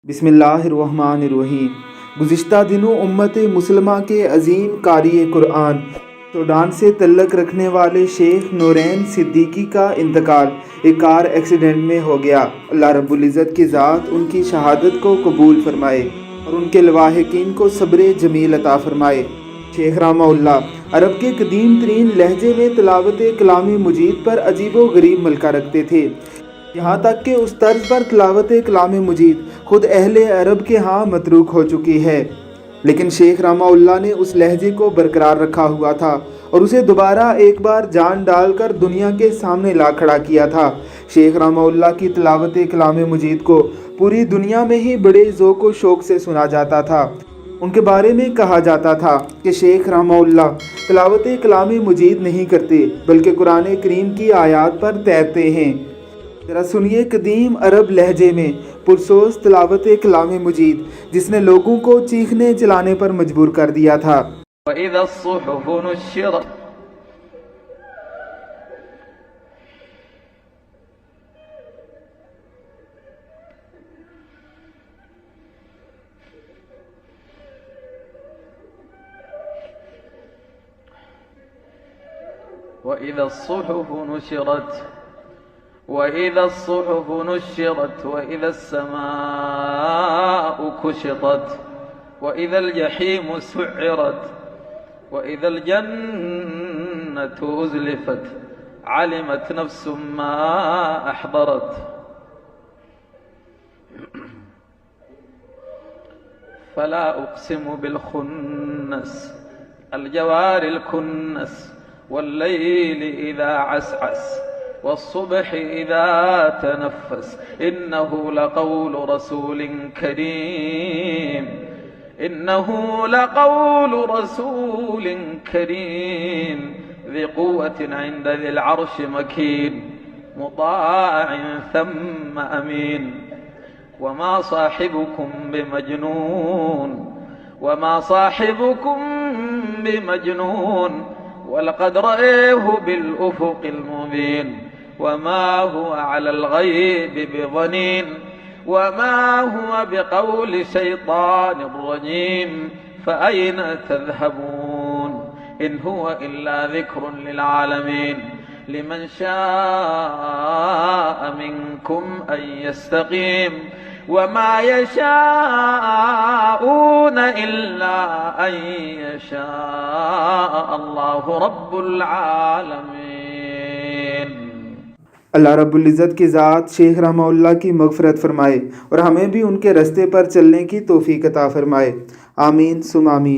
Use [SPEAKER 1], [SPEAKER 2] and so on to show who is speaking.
[SPEAKER 1] बिस्मिल्लाहिर्रहमानिर्रहीम। गुज़िश्ता दिनों उम्मत मुसलमा के अज़ीम कारी कुरान सूडान से तल्लक रखने वाले शेख नूरैन सिद्दीकी का इंतकाल एक कार एक्सीडेंट में हो गया। अल्लाह रब्बुल इज़्ज़त की ज़ात उनकी शहादत को कबूल फरमाए और उनके लवाहिकीन को सब्र जमील अता फरमाए। शेख रहमहुल्लाह अरब के कदीम तरीन लहजे में तिलावत कलाम मजीद पर अजीब व गरीब मलका रखते थे, यहाँ तक कि उस तर्ज पर तिलावत कलाम मजीद खुद अहले अरब के यहाँ मतरूक हो चुकी है। लेकिन शेख रहमहुल्लाह ने उस लहजे को बरकरार रखा हुआ था और उसे दोबारा एक बार जान डालकर दुनिया के सामने ला खड़ा किया था। शेख रहमहुल्लाह की तिलावत कलाम मजीद को पूरी दुनिया में ही बड़े ज़ौक़ व शौक़ से सुना जाता था। उनके बारे में कहा जाता था कि शेख रहमहुल्लाह तिलावत कलाम मजीद नहीं करते बल्कि कुरान करीम की आयात पर तैरते हैं। ज़रा सुनिए कदीम अरब लहजे में पुरसोस तिलावत कलाम मजीद जिसने लोगों को चीखने चिल्लाने पर मजबूर कर दिया था।
[SPEAKER 2] وإذا الصحف نشرت وإذا الصحف نشرت وإذا السماء كشطت وإذا الجحيم سعرت وإذا الجنة أزلفت علمت نفس ما أحضرت فلا أقسم بالخنس الجوار الكنس والليل إذا عسعس والصبح إذا تنفس إنه لقول رسول كريم ذي قوة عند ذي العرش مكين مطاع ثم أمين وما صاحبكم بمجنون ولقد رأيه بالأفق المبين وما هو على الغيب بضنين وما هو بقول شيطان رجيم فأين تذهبون إن هو إلا ذكر للعالمين لمن شاء منكم أن يستقيم وما يشاءون إلا أن يشاء الله رب العالمين।
[SPEAKER 1] अल्लाह रब्बुल इज़्ज़त की ज़ात शेख रहमहुल्लाह की मग़फ़िरत फ़रमाए और हमें भी उनके रास्ते पर चलने की तौफ़ीक़ अता फ़रमाए। आमीन सुम आमीन।